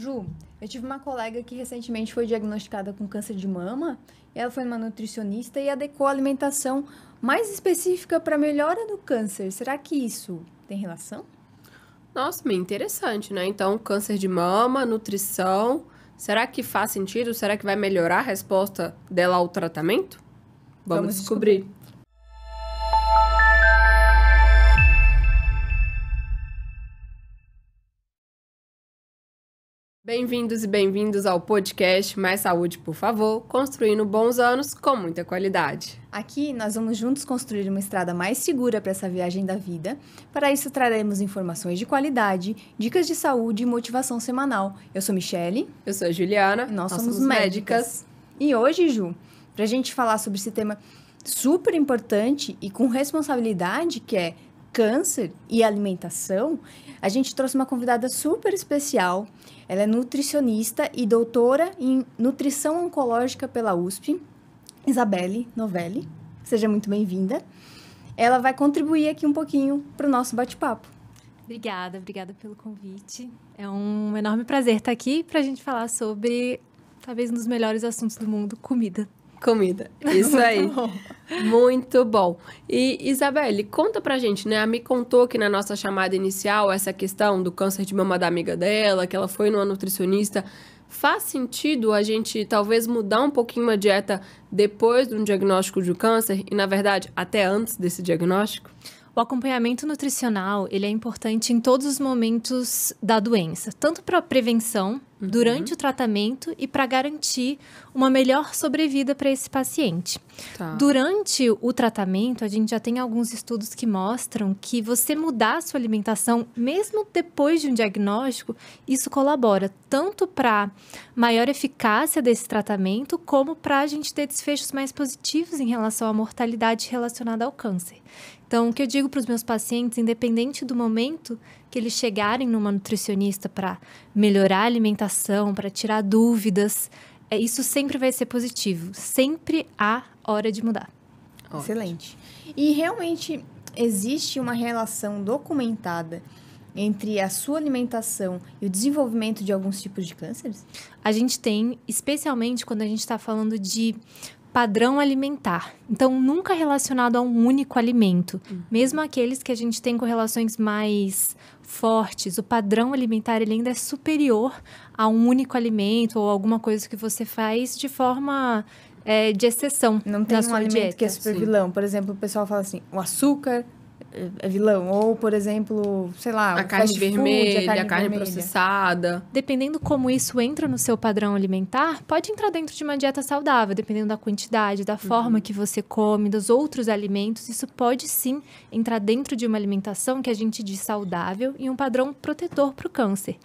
Ju, eu tive uma colega que recentemente foi diagnosticada com câncer de mama. Ela foi uma nutricionista e adequou a alimentação mais específica para a melhora do câncer. Será que isso tem relação? Nossa, bem interessante, né? Então, câncer de mama, nutrição. Será que faz sentido? Será que vai melhorar a resposta dela ao tratamento? Vamos descobrir. Bem-vindos e bem-vindos ao podcast Mais Saúde, por favor, construindo bons anos com muita qualidade. Aqui nós vamos juntos construir uma estrada mais segura para essa viagem da vida. Para isso traremos informações de qualidade, dicas de saúde e motivação semanal. Eu sou Michele. Eu sou a Juliana. E nós somos médicas. E hoje, Ju, para a gente falar sobre esse tema super importante e com responsabilidade, que é câncer e alimentação, a gente trouxe uma convidada super especial. Ela é nutricionista e doutora em nutrição oncológica pela USP, Isabelle Novelli. Seja muito bem-vinda. Ela vai contribuir aqui um pouquinho para o nosso bate-papo. Obrigada pelo convite. É um enorme prazer estar aqui para a gente falar sobre, talvez, um dos melhores assuntos do mundo, comida. Comida, isso aí. Muito bom. E, Isabelle, conta pra gente, né? A Mi contou que na nossa chamada inicial, essa questão do câncer de mama da amiga dela, que ela foi numa nutricionista. Faz sentido a gente, talvez, mudar um pouquinho a dieta depois de um diagnóstico de câncer e, na verdade, até antes desse diagnóstico? O acompanhamento nutricional, ele é importante em todos os momentos da doença, tanto para a prevenção, durante o tratamento e para garantir uma melhor sobrevida para esse paciente. Tá. Durante o tratamento, a gente já tem alguns estudos que mostram que você mudar a sua alimentação, mesmo depois de um diagnóstico, isso colabora tanto para maior eficácia desse tratamento, como para a gente ter desfechos mais positivos em relação à mortalidade relacionada ao câncer. Então, o que eu digo para os meus pacientes, independente do momento que eles chegarem numa nutricionista para melhorar a alimentação, para tirar dúvidas, isso sempre vai ser positivo. Sempre há hora de mudar. Ótimo. Excelente. E realmente existe uma relação documentada entre a sua alimentação e o desenvolvimento de alguns tipos de cânceres? A gente tem, especialmente quando a gente está falando de padrão alimentar. Então, nunca relacionado a um único alimento. Mesmo aqueles que a gente tem correlações mais fortes, o padrão alimentar ele ainda é superior a um único alimento ou alguma coisa que você faz de forma de exceção. Não tem um alimento dieta. que é super vilão. Por exemplo, o pessoal fala assim, o açúcar é vilão. Ou, por exemplo, sei lá, a carne vermelha, a carne vermelha. processada. Dependendo como isso entra no seu padrão alimentar, pode entrar dentro de uma dieta saudável, dependendo da quantidade, da forma que você come, dos outros alimentos. Isso pode sim entrar dentro de uma alimentação que a gente diz saudável e um padrão protetor para o câncer.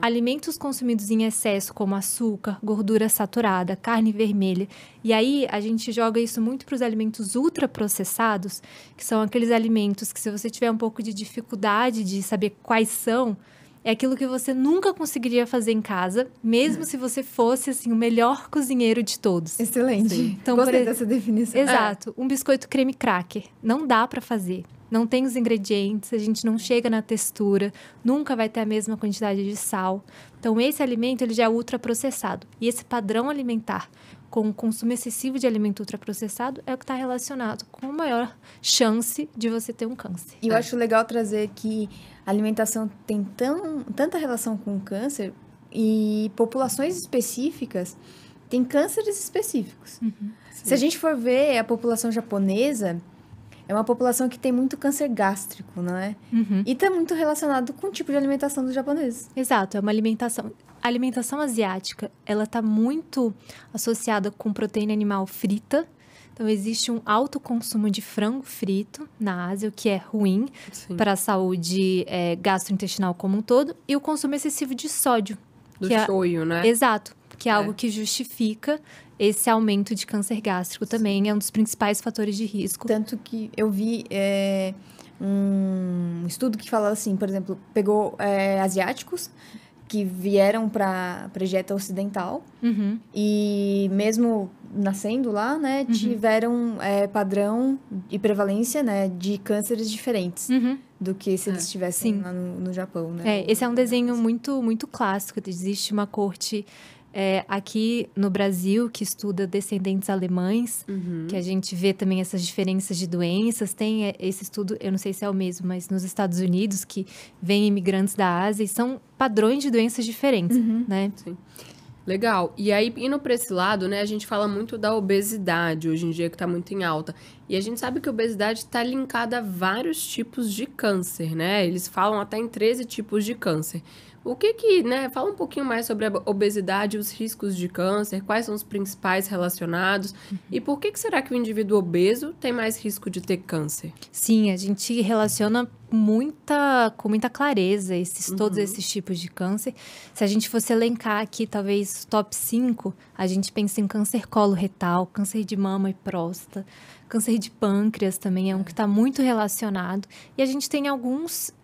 Alimentos consumidos em excesso, como açúcar, gordura saturada, carne vermelha. E aí, a gente joga isso muito para os alimentos ultraprocessados, que são aqueles alimentos que, se você tiver um pouco de dificuldade de saber quais são, é aquilo que você nunca conseguiria fazer em casa, mesmo se você fosse, assim, o melhor cozinheiro de todos. Excelente. Sim. Então, gostei dessa definição. Exato. Um biscoito creme cracker. Não dá para fazer. Não tem os ingredientes, a gente não chega na textura, nunca vai ter a mesma quantidade de sal. Então, esse alimento ele já é ultraprocessado. E esse padrão alimentar com o consumo excessivo de alimento ultraprocessado é o que está relacionado com a maior chance de você ter um câncer. E eu acho legal trazer que a alimentação tem tanta relação com o câncer e populações específicas têm cânceres específicos. Se a gente for ver a população japonesa, é uma população que tem muito câncer gástrico, não é? E está muito relacionado com o tipo de alimentação dos japoneses. Exato, é uma alimentação... A alimentação asiática, ela está muito associada com proteína animal frita. Então, existe um alto consumo de frango frito na Ásia, o que é ruim para a saúde gastrointestinal como um todo. E o consumo excessivo de sódio. Do shoyu, né? Exato, que é algo que justifica esse aumento de câncer gástrico também. É um dos principais fatores de risco. Tanto que eu vi um estudo que falava assim, por exemplo, pegou asiáticos, que vieram para a dieta ocidental e mesmo nascendo lá, né, tiveram padrão e prevalência, né, de cânceres diferentes do que se eles estivessem lá no Japão, né? Esse é um desenho muito, muito clássico. Existe uma corte aqui no Brasil que estuda descendentes alemães, que a gente vê também essas diferenças de doenças. Tem esse estudo, eu não sei se é o mesmo, mas nos Estados Unidos, que vêm imigrantes da Ásia e são padrões de doenças diferentes, né? Sim. Legal. E aí, indo para esse lado, né, a gente fala muito da obesidade hoje em dia, que está muito em alta. E a gente sabe que a obesidade está linkada a vários tipos de câncer, né? Eles falam até em 13 tipos de câncer. O que, né, fala um pouquinho mais sobre a obesidade, os riscos de câncer, quais são os principais relacionados e por que será que o indivíduo obeso tem mais risco de ter câncer? Sim, a gente relaciona com muita clareza todos esses tipos de câncer. Se a gente fosse elencar aqui, talvez, top 5, a gente pensa em câncer coloretal, câncer de mama e próstata, câncer de pâncreas também é um que está muito relacionado. E a gente tem algumas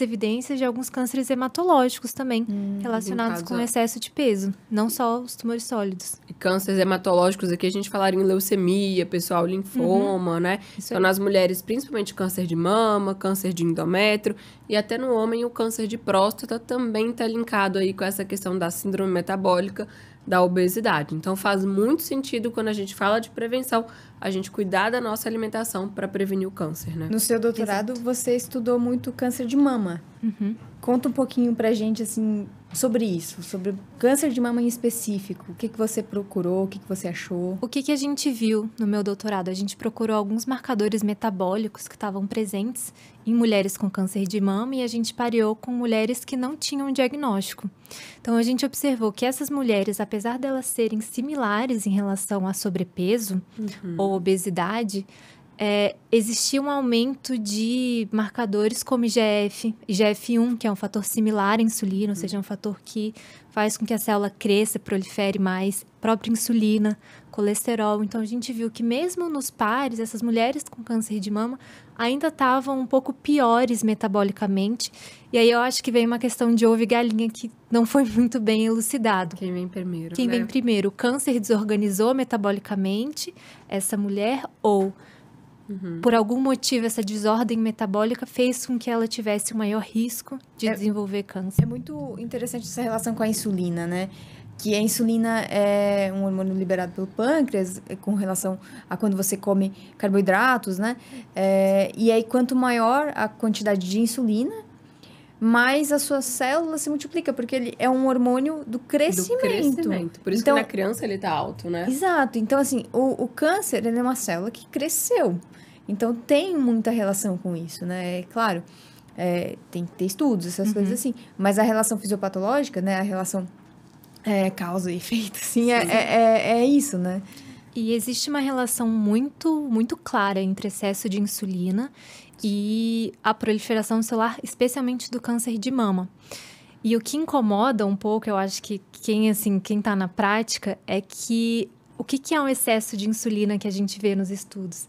evidências de alguns cânceres hematológicos também, relacionados com excesso de peso, não só os tumores sólidos. E cânceres hematológicos aqui a gente falaria em leucemia, pessoal, linfoma, né? Então, nas mulheres, principalmente câncer de mama, câncer de endométrio e até no homem o câncer de próstata também está linkado aí com essa questão da síndrome metabólica, da obesidade. Então, faz muito sentido quando a gente fala de prevenção, a gente cuidar da nossa alimentação para prevenir o câncer, né? No seu doutorado, você estudou muito câncer de mama. Conta um pouquinho pra gente, assim, sobre isso, sobre câncer de mama em específico. O que você procurou, o que você achou? O que a gente viu no meu doutorado? A gente procurou alguns marcadores metabólicos que estavam presentes em mulheres com câncer de mama e a gente pareou com mulheres que não tinham diagnóstico. Então, a gente observou que essas mulheres, apesar delas serem similares em relação a sobrepeso ou obesidade, existia um aumento de marcadores como IGF-1, que é um fator similar à insulina, ou seja, um fator que faz com que a célula cresça, prolifere mais, própria insulina, colesterol. Então, a gente viu que mesmo nos pares, essas mulheres com câncer de mama ainda estavam um pouco piores metabolicamente. E aí, eu acho que vem uma questão de ovo e galinha que não foi muito bem elucidado. Quem vem primeiro, Quem vem primeiro? O câncer desorganizou metabolicamente essa mulher ou... por algum motivo, essa desordem metabólica fez com que ela tivesse um maior risco de desenvolver câncer. É muito interessante essa relação com a insulina, né? Que a insulina é um hormônio liberado pelo pâncreas com relação a quando você come carboidratos, né? E aí, quanto maior a quantidade de insulina, mais a sua célula se multiplica, porque ele é um hormônio do crescimento. Por isso então, que na criança ele tá alto, né? Exato. Então, assim, o câncer, ele é uma célula que cresceu. Então, tem muita relação com isso, né? Claro, tem que ter estudos, essas coisas assim. Mas a relação fisiopatológica, né? A relação causa e efeito, assim, é isso, né? E existe uma relação muito, muito clara entre excesso de insulina e a proliferação celular, especialmente do câncer de mama. E o que incomoda um pouco, eu acho que quem tá na prática, é que o que é um excesso de insulina que a gente vê nos estudos?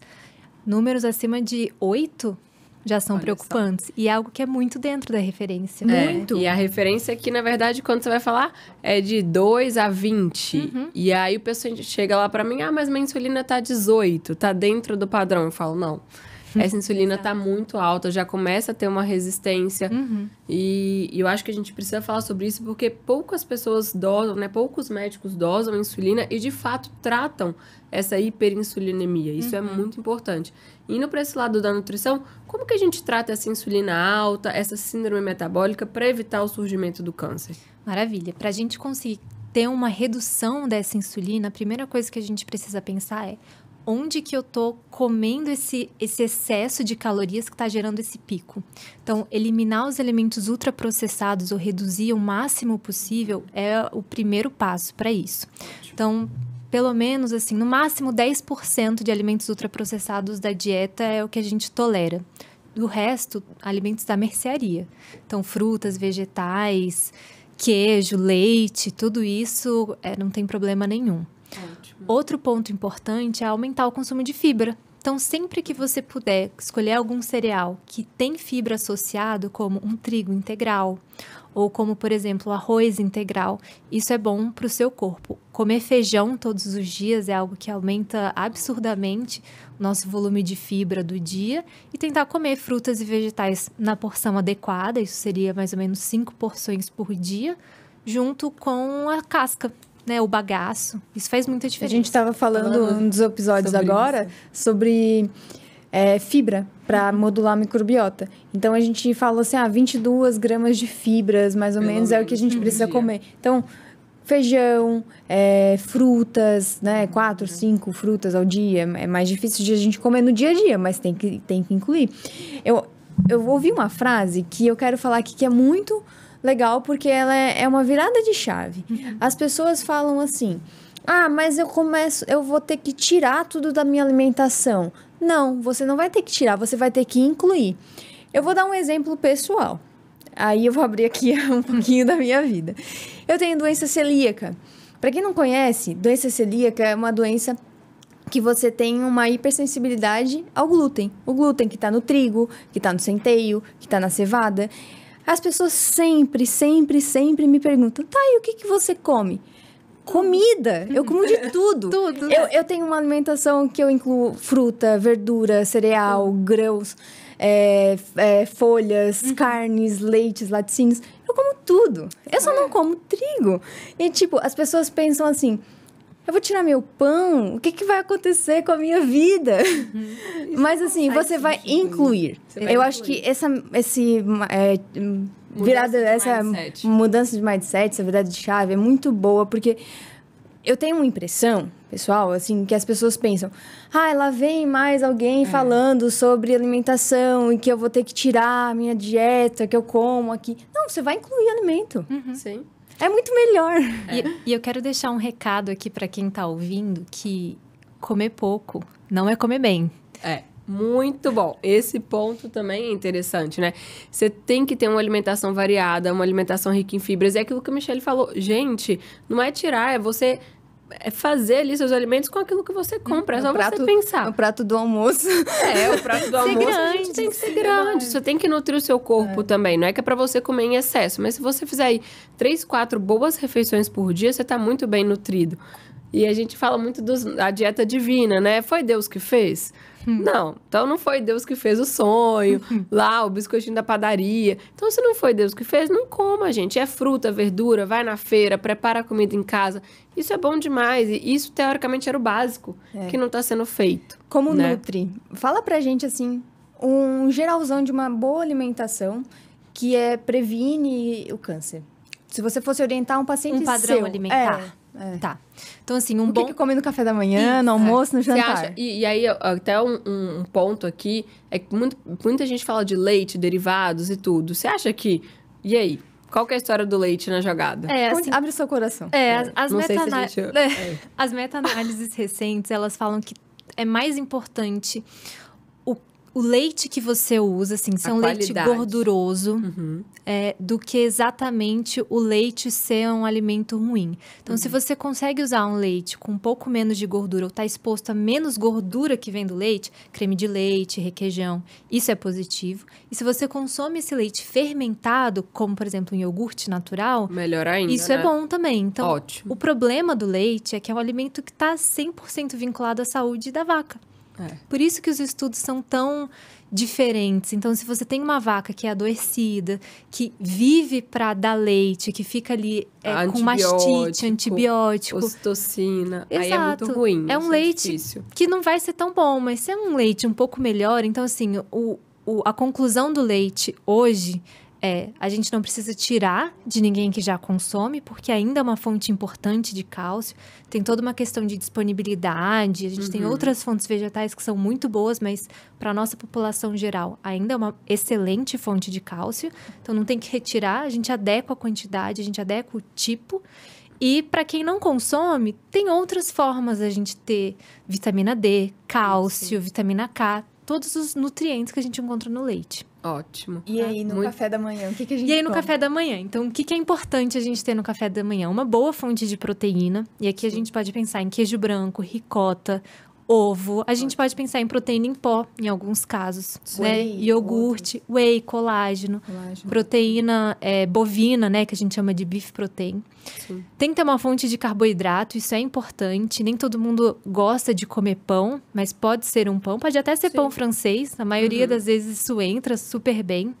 Números acima de 8 já são preocupantes. E é algo que é muito dentro da referência. Muito. E a referência aqui, na verdade, quando você vai falar, é de 2 a 20. E aí o paciente chega lá pra mim, mas minha insulina tá 18, tá dentro do padrão. Eu falo, não. Essa insulina tá muito alta, já começa a ter uma resistência. E eu acho que a gente precisa falar sobre isso porque poucas pessoas dosam, né? Poucos médicos dosam a insulina e, de fato, tratam essa hiperinsulinemia. Isso é muito importante. Indo para esse lado da nutrição, como que a gente trata essa insulina alta, essa síndrome metabólica, para evitar o surgimento do câncer? Maravilha. Para a gente conseguir ter uma redução dessa insulina, a primeira coisa que a gente precisa pensar é onde que eu tô comendo esse excesso de calorias que está gerando esse pico. Então, eliminar os alimentos ultraprocessados ou reduzir o máximo possível é o primeiro passo para isso. Então, pelo menos, assim, no máximo 10% de alimentos ultraprocessados da dieta é o que a gente tolera. Do resto, alimentos da mercearia. Então, frutas, vegetais, queijo, leite, tudo isso não tem problema nenhum. Ótimo. Outro ponto importante é aumentar o consumo de fibra. Então, sempre que você puder escolher algum cereal que tem fibra associado, como um trigo integral ou como, por exemplo, arroz integral. Isso é bom para o seu corpo. Comer feijão todos os dias é algo que aumenta absurdamente o nosso volume de fibra do dia. E tentar comer frutas e vegetais na porção adequada, isso seria mais ou menos 5 porções por dia, junto com a casca, né, o bagaço. Isso faz muita diferença. A gente estava falando um dos episódios agora sobre fibra para modular a microbiota. Então, a gente fala assim, 22 gramas de fibras, mais ou menos, é o que a gente precisa comer. Então, feijão, frutas, né, 4, 5 frutas ao dia. É mais difícil de a gente comer no dia a dia, mas tem que incluir. Eu ouvi uma frase que eu quero falar aqui que é muito legal, porque ela é uma virada de chave. As pessoas falam assim, mas eu vou ter que tirar tudo da minha alimentação. Não, você não vai ter que tirar, você vai ter que incluir. Eu vou dar um exemplo pessoal. Aí eu vou abrir aqui um pouquinho da minha vida. Eu tenho doença celíaca. Para quem não conhece, doença celíaca é uma doença que você tem uma hipersensibilidade ao glúten. O glúten que está no trigo, que está no centeio, que está na cevada. As pessoas sempre me perguntam, e o que você come? Comida, eu como de tudo. Tudo. Eu tenho uma alimentação que eu incluo fruta, verdura, cereal, grãos, folhas, carnes, leites, laticínios. Eu como tudo. Eu só não como trigo. E, as pessoas pensam assim, eu vou tirar meu pão, o que vai acontecer com a minha vida? Mas, assim, você vai incluir. Eu acho que essa mudança de mindset, essa virada de chave é muito boa, porque eu tenho uma impressão, pessoal, assim, que as pessoas pensam, lá vem mais alguém falando sobre alimentação e que eu vou ter que tirar a minha dieta, que eu como aqui. Não, você vai incluir alimento. Sim. É muito melhor. E eu quero deixar um recado aqui para quem está ouvindo, que comer pouco não é comer bem. Muito bom. Esse ponto também é interessante, né? Você tem que ter uma alimentação variada, uma alimentação rica em fibras. É aquilo que a Michelle falou. Gente, não é tirar, é você fazer ali seus alimentos com aquilo que você compra. É só você pensar. O prato do almoço. O prato do almoço a gente tem que ser grande. Você tem que nutrir o seu corpo também. Não é que é pra você comer em excesso. Mas se você fizer aí 3, 4 boas refeições por dia, você tá muito bem nutrido. E a gente fala muito da dieta divina, né? Foi Deus que fez? Não. Então, não foi Deus que fez o sonho, lá, o biscoitinho da padaria. Então, se não foi Deus que fez, não coma, gente. É fruta, verdura, vai na feira, prepara a comida em casa. Isso é bom demais. E isso, teoricamente, era o básico que não tá sendo feito. Como nutri? Fala pra gente, assim, um geralzão de uma boa alimentação que previne o câncer. Se você fosse orientar um paciente padrão alimentar. Tá. Então, assim, o que come no café da manhã, no almoço, no jantar? E aí, até um ponto aqui, é que muita gente fala de leite, derivados e tudo. Você acha que... E aí? Qual que é a história do leite na jogada? Assim, abre o seu coração. As meta-análises recentes, elas falam que é mais importante o leite que você usa, assim, ser um leite gorduroso, do que exatamente o leite ser um alimento ruim. Então, se você consegue usar um leite com um pouco menos de gordura, ou está exposto a menos gordura que vem do leite, creme de leite, requeijão, isso é positivo. E se você consome esse leite fermentado, como, por exemplo, um iogurte natural... Melhor ainda, isso é bom também. Então, ótimo. O problema do leite é que é um alimento que está 100% vinculado à saúde da vaca. Por isso que os estudos são tão diferentes. Então, se você tem uma vaca que é adoecida, que vive para dar leite, que fica ali com mastite, antibiótico... ocitocina, aí é muito ruim. É um leite que não vai ser tão bom, mas se é um leite um pouco melhor... Então, assim, a conclusão do leite hoje... a gente não precisa tirar de ninguém que já consome, porque ainda é uma fonte importante de cálcio. Tem toda uma questão de disponibilidade. A gente tem outras fontes vegetais que são muito boas, mas para a nossa população geral ainda é uma excelente fonte de cálcio. Então, não tem que retirar, a gente adequa a quantidade, a gente adequa o tipo. E para quem não consome, tem outras formas da gente ter vitamina D, cálcio, vitamina K, todos os nutrientes que a gente encontra no leite. Ótimo. E aí, no café da manhã, o que a gente come? No café da manhã. Então, o que é importante a gente ter no café da manhã? Uma boa fonte de proteína. E aqui a gente pode pensar em queijo branco, ricota, ovo. A gente pode pensar em proteína em pó, em alguns casos, né? Whey, Iogurte, whey, colágeno. Proteína bovina, né? Que a gente chama de beef protein. Sim. Tem que ter uma fonte de carboidrato, isso é importante. Nem todo mundo gosta de comer pão, mas pode ser um pão. Pode até ser pão francês. A maioria das vezes isso entra super bem.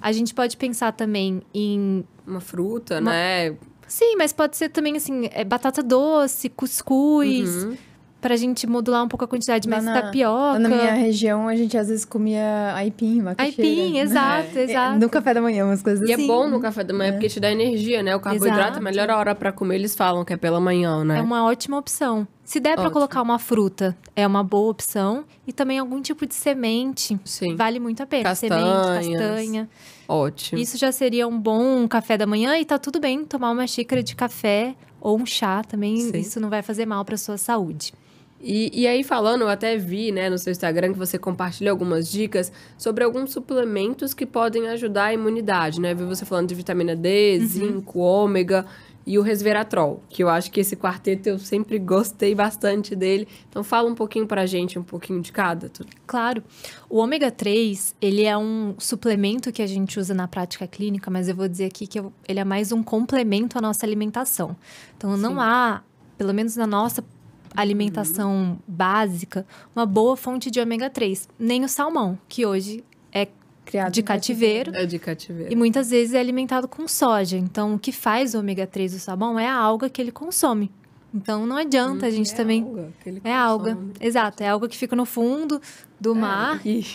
A gente pode pensar também em... Uma fruta, né? Sim, mas pode ser também, assim, batata doce, cuscuz... Pra gente modular um pouco a quantidade, mas tapioca... Lá na minha região, a gente às vezes comia aipim, macaxeira. Aipim, exato, exato. No café da manhã, umas coisas E assim. é bom no café da manhã, porque te dá energia, né? O carboidrato, Exato. a melhor hora pra comer, eles falam que é pela manhã, né? É uma ótima opção. Se der pra Ótimo. colocar uma fruta, é uma boa opção. E também algum tipo de semente, Sim. vale muito a pena. Castanhas. Semente, castanha. Ótimo. Isso já seria um bom café da manhã. E tá tudo bem tomar uma xícara de café ou um chá também. Sim. Isso não vai fazer mal pra sua saúde. E aí, falando, eu até vi, né, no seu Instagram, que você compartilha algumas dicas sobre alguns suplementos que podem ajudar a imunidade, né? Vi você falando de vitamina D, zinco, ômega e o resveratrol, que eu acho que esse quarteto eu sempre gostei bastante dele. Então, fala um pouquinho pra gente, um pouquinho de cada. Claro. O ômega 3, ele é um suplemento que a gente usa na prática clínica, mas eu vou dizer aqui que ele é mais um complemento à nossa alimentação. Então, não há, pelo menos na nossa alimentação básica, uma boa fonte de ômega 3. Nem o salmão, que hoje é Criado de em cativeiro. É de cativeiro. E muitas vezes é alimentado com soja. Então, o que faz o ômega 3 do salmão é a alga que ele consome. Então, não adianta a gente também... Alga, que ele É alga, consome. exato. É alga que fica no fundo do mar. Que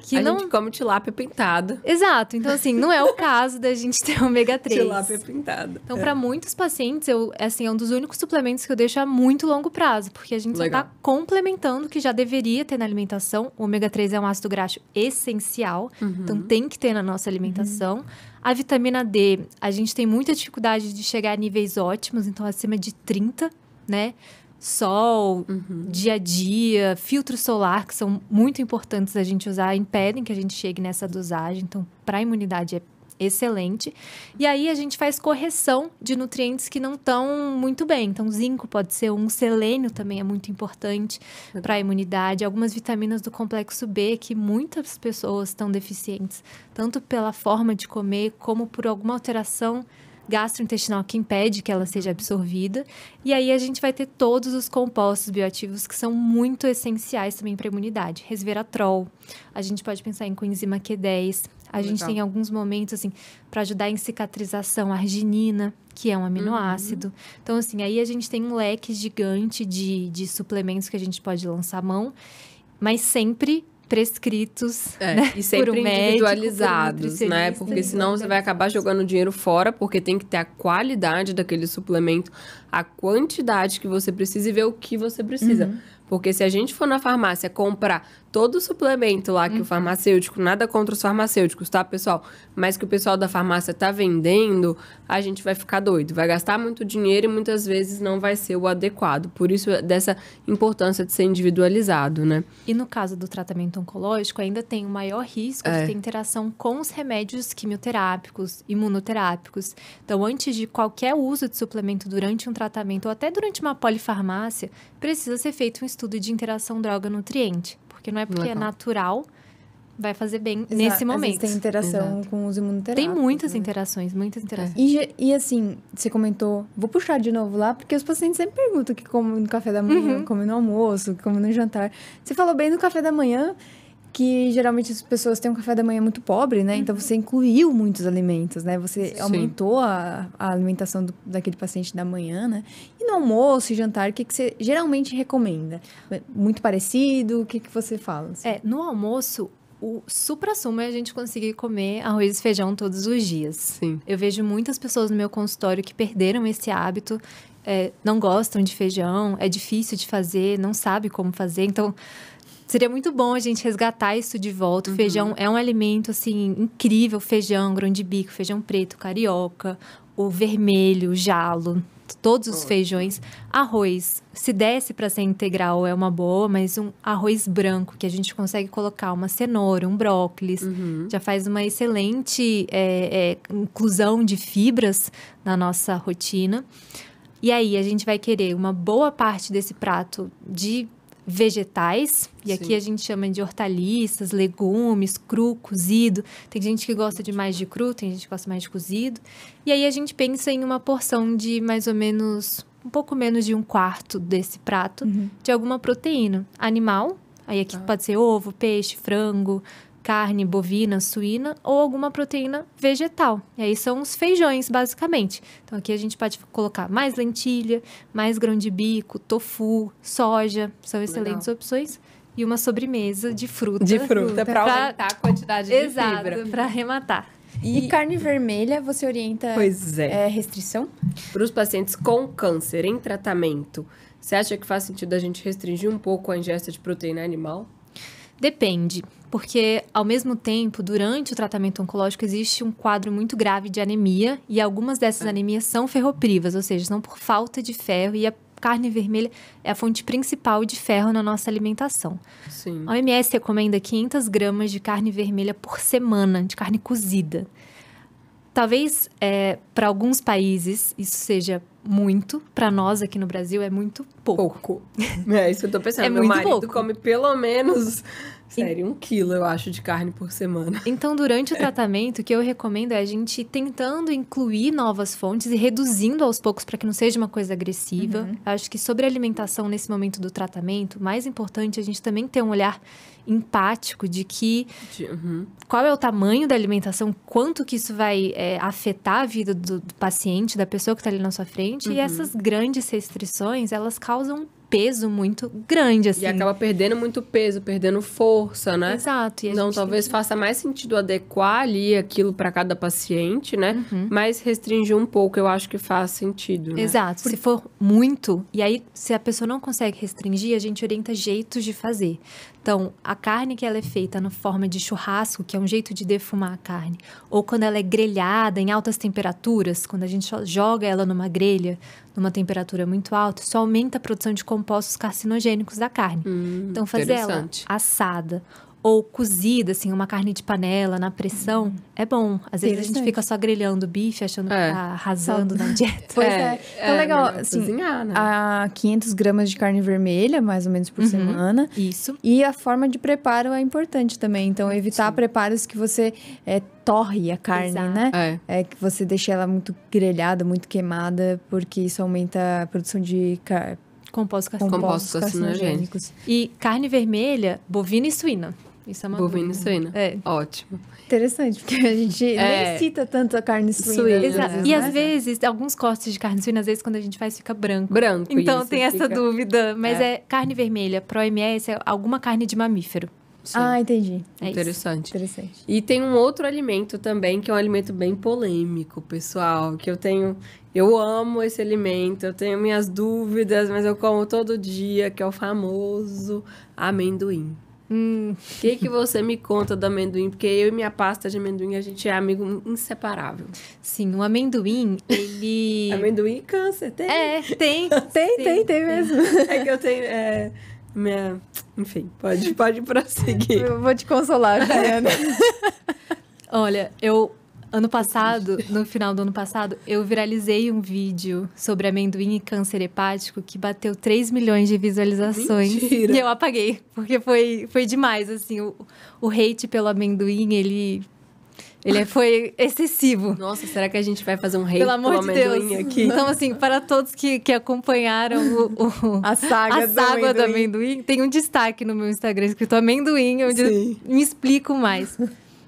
Que a não... gente come tilápia pintada. Exato. Então, assim, não é o caso da gente ter ômega 3. Tilápia pintada. Então, para muitos pacientes, é um dos únicos suplementos que eu deixo a muito longo prazo, porque a gente Legal. só está complementando o que já deveria ter na alimentação. O ômega 3 é um ácido graxo essencial, então tem que ter na nossa alimentação. A vitamina D, a gente tem muita dificuldade de chegar a níveis ótimos, então acima de 30, né? Sol, dia a dia, filtro solar, que são muito importantes a gente usar, impedem que a gente chegue nessa dosagem. Então, para a imunidade é excelente. E aí, a gente faz correção de nutrientes que não estão muito bem. Então, zinco pode ser um, selênio também é muito importante para a imunidade. Algumas vitaminas do complexo B, que muitas pessoas estão deficientes, tanto pela forma de comer, como por alguma alteração gastrointestinal que impede que ela seja absorvida. E aí a gente vai ter todos os compostos bioativos que são muito essenciais também para a imunidade. Resveratrol, a gente pode pensar em coenzima Q10. A gente tem alguns momentos, assim, para ajudar em cicatrização, arginina, que é um aminoácido. Então, assim, aí a gente tem um leque gigante de suplementos que a gente pode lançar mão, mas sempre prescritos, né? E sempre por um médico, por um individualizados, né? nutricionista. Porque senão você vai acabar jogando dinheiro fora, porque tem que ter a qualidade daquele suplemento, a quantidade que você precisa e ver o que você precisa. Porque se a gente for na farmácia comprar todo o suplemento lá que o farmacêutico, nada contra os farmacêuticos, tá, pessoal? Mas que o pessoal da farmácia tá vendendo, a gente vai ficar doido. Vai gastar muito dinheiro e muitas vezes não vai ser o adequado. Por isso, dessa importância de ser individualizado, né? E no caso do tratamento oncológico, ainda tem o maior risco de ter interação com os remédios quimioterápicos, imunoterápicos. Então, antes de qualquer uso de suplemento durante um tratamento ou até durante uma polifarmácia, precisa ser feito um estudo de interação droga-nutriente. Porque não é porque é natural, vai fazer bem nesse momento. Às vezes tem interação com os imunoterápicos. Tem muitas né? interações, muitas interações. E assim, você comentou... Vou puxar de novo lá, porque os pacientes sempre perguntam o que come no café da manhã, come no almoço, come no jantar. Você falou bem do café da manhã, que geralmente as pessoas têm um café da manhã muito pobre, né? Então, você incluiu muitos alimentos, né? Você aumentou a alimentação daquele paciente da manhã, né? E no almoço e jantar, o que você geralmente recomenda? Muito parecido? O que você fala? Assim? No almoço, o suprassumo é a gente conseguir comer arroz e feijão todos os dias. Sim. Eu vejo muitas pessoas no meu consultório que perderam esse hábito, não gostam de feijão, é difícil de fazer, não sabe como fazer, então... Seria muito bom a gente resgatar isso de volta. O feijão é um alimento, assim, incrível. Feijão, grão de bico, feijão preto, carioca, o vermelho, o jalo, todos os feijões. Arroz, se desse para ser integral é uma boa, mas um arroz branco, que a gente consegue colocar uma cenoura, um brócolis, já faz uma excelente inclusão de fibras na nossa rotina. E aí, a gente vai querer uma boa parte desse prato de vegetais, e Sim. aqui a gente chama de hortaliças, legumes, cru, cozido. Tem gente que gosta de mais de cru, tem gente que gosta mais de cozido. E aí a gente pensa em uma porção de mais ou menos, um pouco menos de 1/4 desse prato, de alguma proteína animal. Aí aqui pode ser ovo, peixe, frango, carne bovina, suína ou alguma proteína vegetal. E aí são os feijões, basicamente. Então, aqui a gente pode colocar mais lentilha, mais grão de bico, tofu, soja. São excelentes opções. E uma sobremesa de fruta. De fruta, para aumentar a quantidade de fibra. Exato, para arrematar. E carne vermelha, você orienta Pois é. restrição? Para os pacientes com câncer em tratamento, você acha que faz sentido a gente restringir um pouco a ingesta de proteína animal? Depende, porque ao mesmo tempo, durante o tratamento oncológico, existe um quadro muito grave de anemia e algumas dessas anemias são ferroprivas, ou seja, são por falta de ferro e a carne vermelha é a fonte principal de ferro na nossa alimentação. Sim. A OMS recomenda 500 gramas de carne vermelha por semana, de carne cozida. Talvez para alguns países isso seja muito, para nós aqui no Brasil é muito pouco. É isso que eu tô pensando. É Meu muito marido pouco. come pelo menos, sério, 1 quilo, eu acho, de carne por semana. Então, durante o tratamento, o que eu recomendo é a gente ir tentando incluir novas fontes e reduzindo aos poucos para que não seja uma coisa agressiva. Eu acho que sobre a alimentação nesse momento do tratamento, mais importante é a gente também ter um olhar empático de que qual é o tamanho da alimentação, quanto que isso vai afetar a vida do paciente, da pessoa que está ali na sua frente. E essas grandes restrições, elas causam um peso muito grande, assim. E acaba perdendo muito peso, perdendo força, né? Exato. E a Então, gente talvez faça mais sentido adequar ali aquilo para cada paciente, né? Mas restringir um pouco, eu acho que faz sentido, né? Exato. Se for muito, e aí se a pessoa não consegue restringir, a gente orienta jeitos de fazer. Então, a carne que ela é feita na forma de churrasco, que é um jeito de defumar a carne, ou quando ela é grelhada em altas temperaturas, quando a gente joga ela numa grelha, numa temperatura muito alta, isso aumenta a produção de compostos carcinogênicos da carne. Então, fazer ela interessante. assada ou cozida, assim, uma carne de panela na pressão, é bom. Às vezes a gente fica só grelhando o bife, achando que tá arrasando na dieta. Pois é. Então, legal, melhor assim, cozinhar, né? a 500 gramas de carne vermelha, mais ou menos por semana. Isso. E a forma de preparo é importante também. Então, evitar preparos que você torre a carne, Exato. né? Que você deixe ela muito grelhada, muito queimada, porque isso aumenta a produção de Compostos Compostos carcinogênicos. E carne vermelha, bovina e suína. Isso é uma Bovina e dúvida. suína. É. Ótimo. Interessante, porque a gente nem cita tanto a carne suína. Suína. Exato. né? E às vezes, alguns cortes de carne suína, às vezes quando a gente faz, fica branco. Branco, Então isso, tem essa fica- dúvida. Mas é carne vermelha, pro OMS, é alguma carne de mamífero. Sim. Ah, entendi. É isso. Interessante. Interessante. E tem um outro alimento também, que é um alimento bem polêmico, pessoal. Que eu amo esse alimento, eu tenho minhas dúvidas, mas eu como todo dia, que é o famoso amendoim. O que você me conta do amendoim? Porque eu e minha pasta de amendoim, a gente é amigo inseparável. Sim, o amendoim, ele... Amendoim e câncer, tem. Tem. Tem mesmo. É que eu tenho... Enfim, pode prosseguir. Eu vou te consolar, Juliana. Olha, ano passado, no final do ano passado, eu viralizei um vídeo sobre amendoim e câncer hepático que bateu 3 milhões de visualizações. Mentira. E eu apaguei, porque foi demais, assim. O hate pelo amendoim, ele foi excessivo. Nossa, será que a gente vai fazer um hate Pelo amor de Deus. amendoim aqui? Então, assim, para todos que acompanharam A saga, a saga do amendoim, tem um destaque no meu Instagram escrito amendoim, onde Sim. eu me explico mais.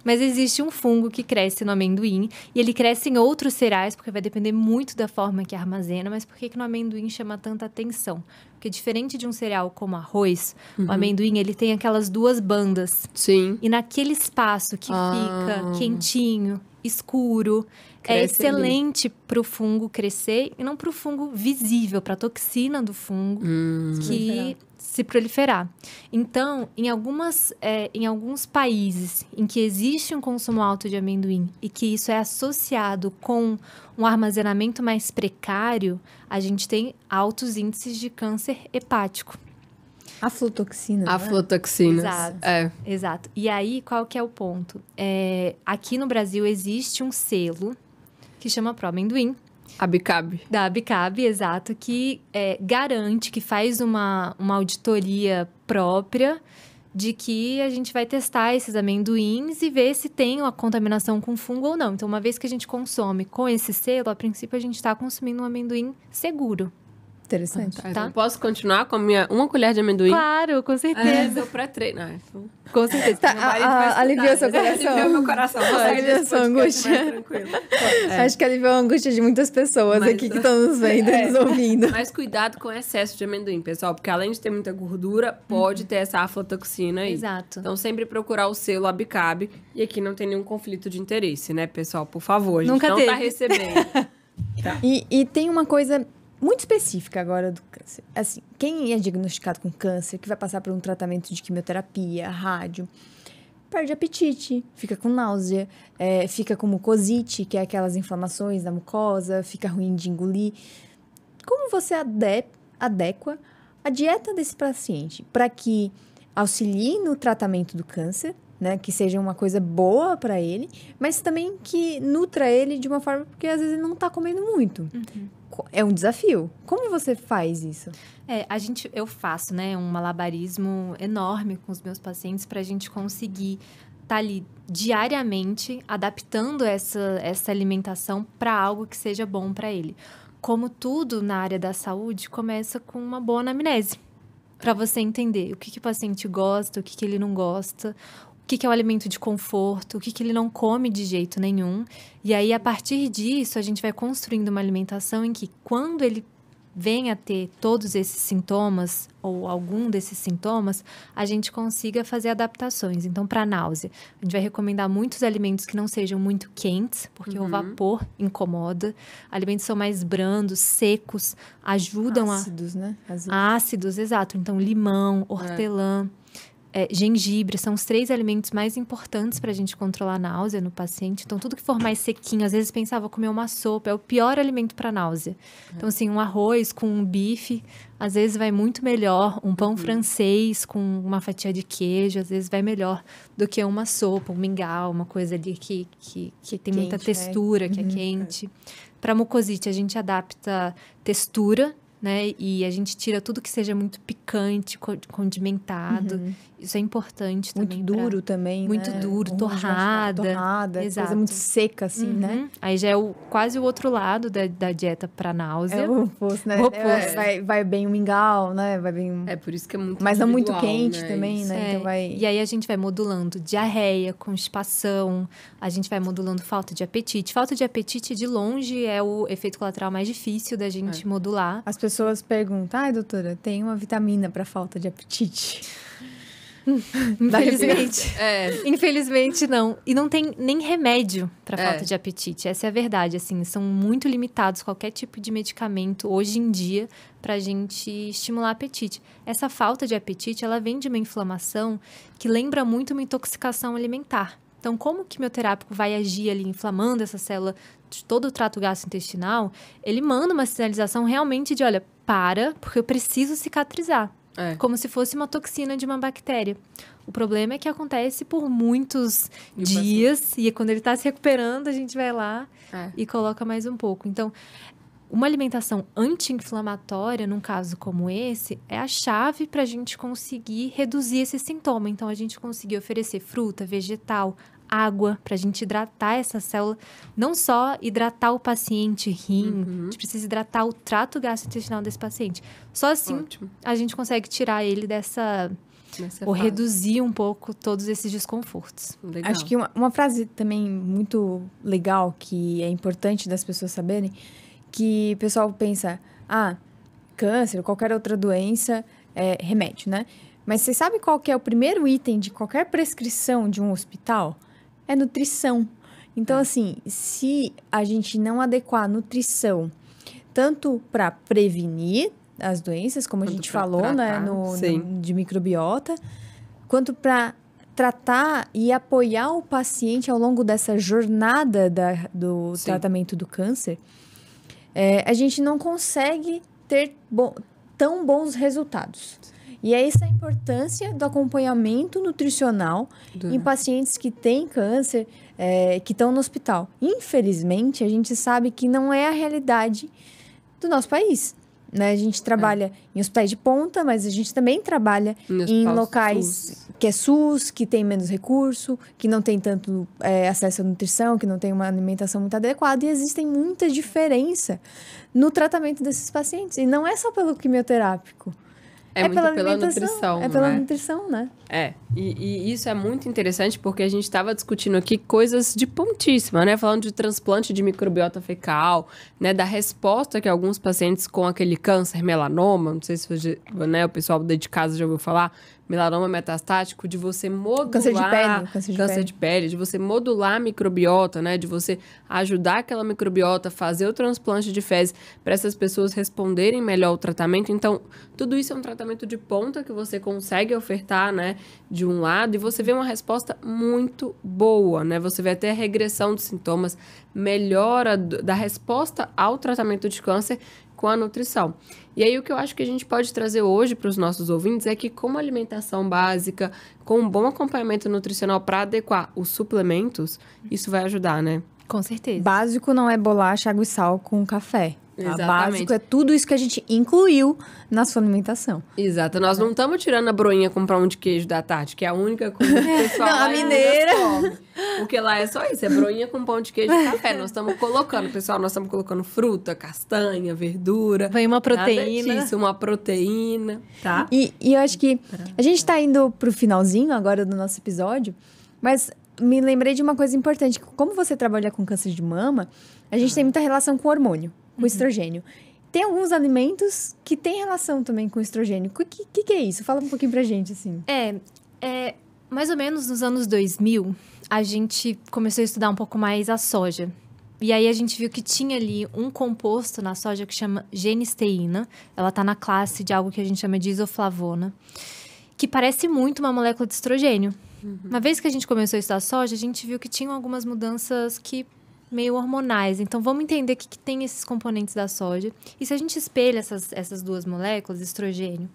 Mas existe um fungo que cresce no amendoim e ele cresce em outros cereais, porque vai depender muito da forma que armazena. Mas por que no amendoim chama tanta atenção? Porque diferente de um cereal como arroz, o amendoim ele tem aquelas duas bandas. Sim. E naquele espaço que fica quentinho, escuro, é Cresce excelente para o fungo crescer e não para o fungo visível, para a toxina do fungo que se proliferar. Então, em alguns países em que existe um consumo alto de amendoim e que isso é associado com um armazenamento mais precário, a gente tem altos índices de câncer hepático. Aflotoxina. né? Aflotoxinas. Exato. Exato. E aí, qual que é o ponto? Aqui no Brasil existe um selo que chama Pro Amendoim, Abicab. Da Abicab, exato, que garante, que faz uma auditoria própria de que a gente vai testar esses amendoins e ver se tem uma contaminação com fungo ou não. Então, uma vez que a gente consome com esse selo, a princípio a gente está consumindo um amendoim seguro. Interessante. Tá. Então, posso continuar com uma colher de amendoim? Claro, com certeza. Meu pré-treino. Com certeza. Aliviou seu coração. Aliviou meu coração. Aliviou sua angústia. Acho que aliviou a angústia de muitas pessoas aqui que estão nos vendo e nos ouvindo. Mas cuidado com o excesso de amendoim, pessoal. Porque além de ter muita gordura, pode ter essa aflatoxina aí. Exato. Então, sempre procurar o selo Abicab. E aqui não tem nenhum conflito de interesse, né, pessoal? Por favor, a gente Nunca não teve. tá recebendo. Tá. E tem uma coisa muito específica agora do câncer. Assim, quem é diagnosticado com câncer, que vai passar por um tratamento de quimioterapia, rádio, perde apetite, fica com náusea, fica com mucosite, que é aquelas inflamações da mucosa, fica ruim de engolir. Como você adequa a dieta desse paciente para que auxilie no tratamento do câncer, né, que seja uma coisa boa para ele, mas também que nutra ele de uma forma, porque às vezes ele não está comendo muito. É um desafio. Como você faz isso? Eu faço, né, um malabarismo enorme com os meus pacientes para a gente conseguir estar ali diariamente adaptando essa alimentação para algo que seja bom para ele. Como tudo na área da saúde, começa com uma boa anamnese. Para você entender o que o paciente gosta, o que ele não gosta, o que é o alimento de conforto, o que ele não come de jeito nenhum. E aí, a partir disso, a gente vai construindo uma alimentação em que, quando ele vem a ter todos esses sintomas, ou algum desses sintomas, a gente consiga fazer adaptações. Então, para náusea, a gente vai recomendar muitos alimentos que não sejam muito quentes, porque o vapor incomoda. Alimentos são mais brandos, secos, ajudam ácidos, né? Ácidos, exato. Então, limão, hortelã, gengibre, são os 3 alimentos mais importantes para a gente controlar a náusea no paciente. Então, tudo que for mais sequinho, às vezes pensava comer uma sopa, é o pior alimento para náusea. Então, assim, um arroz com um bife, às vezes vai muito melhor. Um pão francês com uma fatia de queijo, às vezes vai melhor do que uma sopa, um mingau, uma coisa ali que tem muita textura, que é quente. Para mucosite, a gente adapta textura, né? E a gente tira tudo que seja muito picante, condimentado. Isso é importante também. Muito duro também, muito duro, torrada. Exato. Coisa muito seca, assim, né? Aí já é quase o outro lado da dieta para náusea. É o oposto, né? Vai bem o mingau, né? Vai bem... por isso que é muito mas não muito individual, quente né? também, né? Então vai... E aí a gente vai modulando diarreia, constipação, a gente vai modulando falta de apetite. Falta de apetite, de longe, é o efeito colateral mais difícil da gente modular. As pessoas perguntam, doutora, tem uma vitamina para falta de apetite? Infelizmente. Infelizmente, não. E não tem nem remédio para falta de apetite. Essa é a verdade, assim. São muito limitados qualquer tipo de medicamento, hoje em dia, pra gente estimular o apetite. Essa falta de apetite, ela vem de uma inflamação que lembra muito uma intoxicação alimentar. Então, como o quimioterápico vai agir ali, inflamando essa célula de todo o trato gastrointestinal, ele manda uma sinalização realmente de, olha, porque eu preciso cicatrizar. Como se fosse uma toxina de uma bactéria. O problema é que acontece por muitos dias, e quando ele está se recuperando, a gente vai lá e coloca mais um pouco. Então, uma alimentação anti-inflamatória, num caso como esse, é a chave para a gente conseguir reduzir esse sintoma. Então, a gente conseguir oferecer fruta, vegetal, água, para a gente hidratar essa célula. Não só hidratar o paciente, rim, a gente precisa hidratar o trato gastrointestinal desse paciente. Só assim a gente consegue tirar ele ou reduzir um pouco todos esses desconfortos. Legal. Acho que uma frase também muito legal, que é importante das pessoas saberem, que o pessoal pensa, câncer, qualquer outra doença, é remédio, né? Mas você sabe qual que é o primeiro item de qualquer prescrição de um hospital? É nutrição. Então, assim, se a gente não adequar a nutrição, tanto para prevenir as doenças, como a gente falou, tratar, né, de microbiota, quanto para tratar e apoiar o paciente ao longo dessa jornada do tratamento do câncer, a gente não consegue ter tão bons resultados. E é essa a importância do acompanhamento nutricional em pacientes que têm câncer, que estão no hospital. Infelizmente, a gente sabe que não é a realidade do nosso país. Né? A gente trabalha em hospitais de ponta, mas a gente também trabalha em locais SUS. Que é SUS, que tem menos recurso, que não tem tanto acesso à nutrição, que não tem uma alimentação muito adequada. E existem muita diferença no tratamento desses pacientes. E não é só pelo quimioterápico. É muito pela nutrição, É pela nutrição, né? E isso é muito interessante porque a gente estava discutindo aqui coisas de pontíssima, né? Falando de transplante de microbiota fecal, né? Da resposta que alguns pacientes com aquele câncer melanoma, não sei se né, o pessoal de casa já ouviu falar, melanoma metastático, de você modular... Câncer de pele, de você modular a microbiota, né? De você ajudar aquela microbiota, fazer o transplante de fezes para essas pessoas responderem melhor ao tratamento. Então, tudo isso é um tratamento de ponta que você consegue ofertar, né? De um lado, e você vê uma resposta muito boa, né? Você vê até a regressão dos sintomas, melhora da resposta ao tratamento de câncer com a nutrição. E aí, o que eu acho que a gente pode trazer hoje para os nossos ouvintes é que, com uma alimentação básica, com um bom acompanhamento nutricional para adequar os suplementos, isso vai ajudar, né? Com certeza. Básico não é bolacha, água e sal com café. Exatamente. Básico é tudo isso que a gente incluiu na sua alimentação. Exato. Nós não estamos tirando a broinha com pão de queijo da Tati, que é a única coisa que o pessoal não, a mineira come. Porque lá é só isso, é broinha com pão de queijo e café. Nós estamos colocando, pessoal, nós estamos colocando fruta, castanha, verdura. Vem uma proteína. Isso, uma proteína, tá? E eu acho que a gente está indo pro finalzinho agora do nosso episódio, mas me lembrei de uma coisa importante. Como você trabalha com câncer de mama, a gente tem muita relação com hormônio. Com estrogênio. Tem alguns alimentos que têm relação também com estrogênio. O que é isso? Fala um pouquinho pra gente, assim. Mais ou menos nos anos 2000, a gente começou a estudar um pouco mais a soja. E aí, a gente viu que tinha ali um composto na soja que chama genisteína. Ela tá na classe de algo que a gente chama de isoflavona, que parece muito uma molécula de estrogênio. Uma vez que a gente começou a estudar a soja, a gente viu que tinham algumas mudanças meio hormonais. Então, vamos entender o que tem esses componentes da soja. E se a gente espelha essas duas moléculas, estrogênio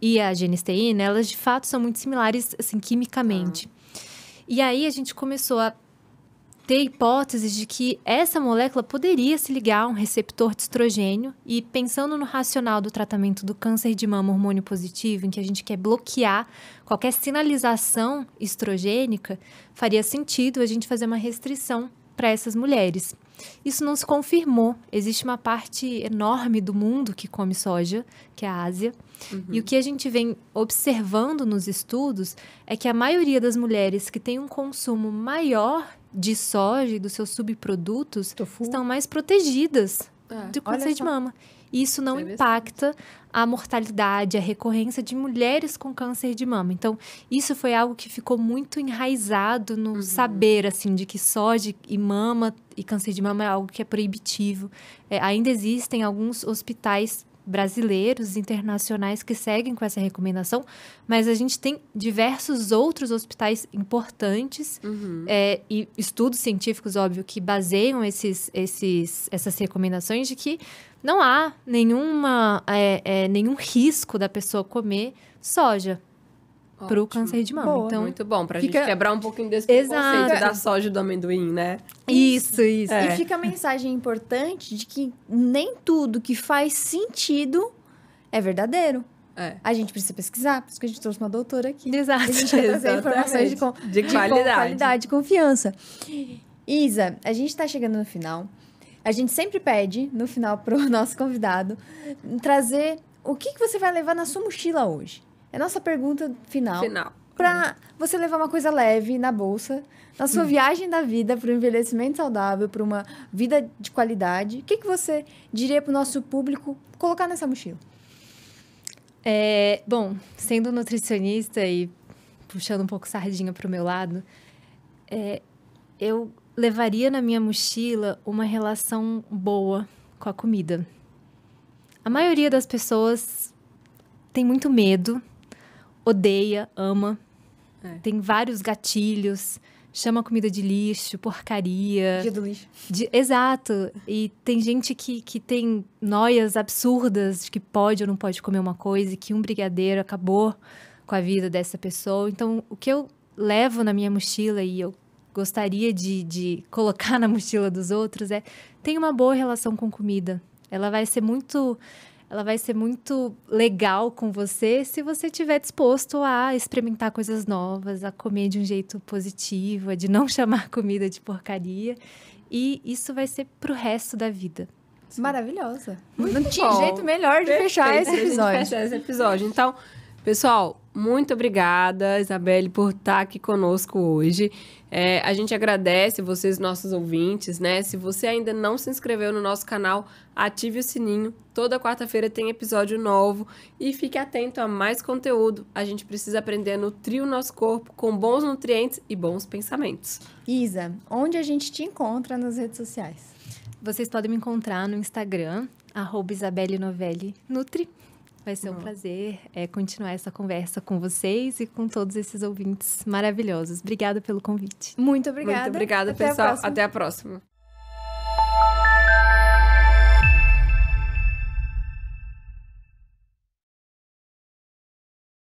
e a genisteína, elas, de fato, são muito similares, assim, quimicamente. E aí, a gente começou a ter hipóteses de que essa molécula poderia se ligar a um receptor de estrogênio. E pensando no racional do tratamento do câncer de mama hormônio positivo, em que a gente quer bloquear qualquer sinalização estrogênica, faria sentido a gente fazer uma restrição para essas mulheres. Isso não se confirmou. Existe uma parte enorme do mundo que come soja, que é a Ásia. E o que a gente vem observando nos estudos é que a maioria das mulheres que tem um consumo maior de soja e dos seus subprodutos estão mais protegidas do câncer de mama. E isso não impacta a mortalidade, a recorrência de mulheres com câncer de mama. Então, isso foi algo que ficou muito enraizado no saber, assim, de que soja e mama e câncer de mama é algo que é proibitivo. Ainda existem alguns hospitais brasileiros, internacionais, que seguem com essa recomendação, mas a gente tem diversos outros hospitais importantes e estudos científicos, óbvio, que baseiam essas recomendações de que não há nenhum risco da pessoa comer soja para o câncer de mama. Então, muito bom, pra gente quebrar um pouquinho desse preconceito da soja e do amendoim, né? Isso. E fica a mensagem importante de que nem tudo que faz sentido é verdadeiro. A gente precisa pesquisar, por isso que a gente trouxe uma doutora aqui. Exato. A gente quer trazer informações de qualidade, de confiança. Isa, a gente tá chegando no final. A gente sempre pede, no final, pro nosso convidado, trazer o que você vai levar na sua mochila hoje. É a nossa pergunta final. Pra você levar uma coisa leve na bolsa, na sua viagem da vida, para o envelhecimento saudável, para uma vida de qualidade. O que você diria pro nosso público colocar nessa mochila? Bom, sendo nutricionista e puxando um pouco sardinha pro meu lado, eu levaria na minha mochila uma relação boa com a comida. A maioria das pessoas tem muito medo, odeia, ama, tem vários gatilhos, chama comida de lixo, porcaria. Dia do lixo. Exato. E tem gente que tem noias absurdas de que pode ou não pode comer uma coisa e que um brigadeiro acabou com a vida dessa pessoa. Então, o que eu levo na minha mochila e eu gostaria de colocar na mochila dos outros é: tenha uma boa relação com comida. Ela vai ser muito legal com você se você estiver disposto a experimentar coisas novas, a comer de um jeito positivo, a de não chamar comida de porcaria. E isso vai ser pro resto da vida. Maravilhosa. Muito não tinha bom. jeito melhor de fechar esse episódio. Fechar esse episódio. Então, pessoal, muito obrigada, Isabelle, por estar aqui conosco hoje. A gente agradece vocês, nossos ouvintes, né? Se você ainda não se inscreveu no nosso canal, ative o sininho. Toda quarta-feira tem episódio novo. E fique atento a mais conteúdo. A gente precisa aprender a nutrir o nosso corpo com bons nutrientes e bons pensamentos. Isa, onde a gente te encontra nas redes sociais? Vocês podem me encontrar no Instagram, @IsabelleNovelli_Nutri. Vai ser um prazer continuar essa conversa com vocês e com todos esses ouvintes maravilhosos. Obrigada pelo convite. Muito obrigada. Muito obrigada, pessoal. Até a próxima.